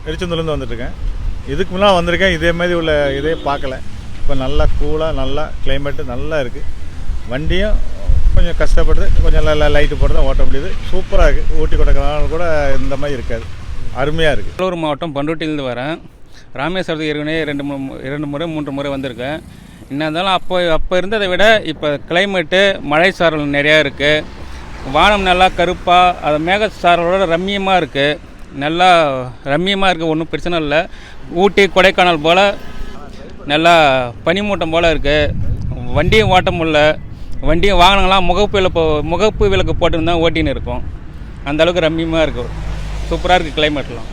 திருச்செந்தூர்லேருந்து வந்துட்டுருக்கேன். இதுக்கு முன்னால் வந்திருக்கேன், இதே மாதிரி உள்ள இதே பார்க்கல. இப்போ நல்லா கூலாக நல்லா கிளைமேட்டு நல்லா இருக்குது. வண்டியும் கொஞ்சம் கஷ்டப்படுது, கொஞ்சம் நல்லா லைட்டு போட்டு தான் ஓட்ட முடியுது. சூப்பராக இருக்குது. ஊட்டி கொடைக்கானல் கூட இந்த மாதிரி இருக்காது, அருமையாக இருக்குது. கடலூர் மாவட்டம் பண்ருட்டியிலேருந்து வரேன். ராமேஸ்வரத்துக்கு ஏற்கனவே 2 முறை 3 முறை வந்திருக்கேன். என்ன இருந்தாலும் அப்போ இருந்ததை விட இப்போ கிளைமேட்டு மழை சாரல் நிறையா இருக்குது. வானம் நல்லா கருப்பாக அது மேகசாரலோட ரம்மியமாக இருக்குது. நல்லா ரம்மியமாக இருக்குது, ஒன்றும் பிரச்சனை இல்லை. ஊட்டி கொடைக்கானல் போல் நல்லா பனிமூட்டம் போல் இருக்குது. வண்டியும் ஓட்ட முடியல. வண்டியும் வாகனங்கள்லாம் முகப்பு விளக்கு போட்டுன்னு தான் ஓட்டின்னு இருக்கும். அந்தளவுக்கு ரம்மியமாக இருக்கும். சூப்பராக இருக்குது கிளைமேட்லாம்.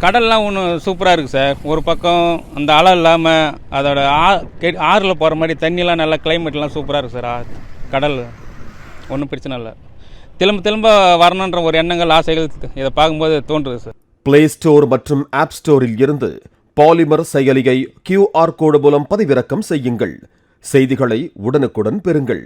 கடல்லாம் ஒன்று சூப்பராக இருக்குது சார். ஒரு பக்கம் அந்த அலை இல்லாமல் அதோட ஆறில் போகிற மாதிரி தண்ணியெலாம் நல்லா கிளைமேட்லாம் சூப்பராக இருக்குது சார். கடல் ஒன்றும் பிரச்சனை இல்லை. திரும்ப வரணுன்ற ஒரு எண்ணங்கள் ஆசைகள் இதை பார்க்கும்போது தோன்றுது சார். பிளே ஸ்டோர் மற்றும் ஆப் ஸ்டோரில் இருந்து பாலிமர் செயலியை QR கோடு மூலம் பதிவிறக்கம் செய்யுங்கள். செய்திகளை உடனுக்குடன் பெறுங்கள்.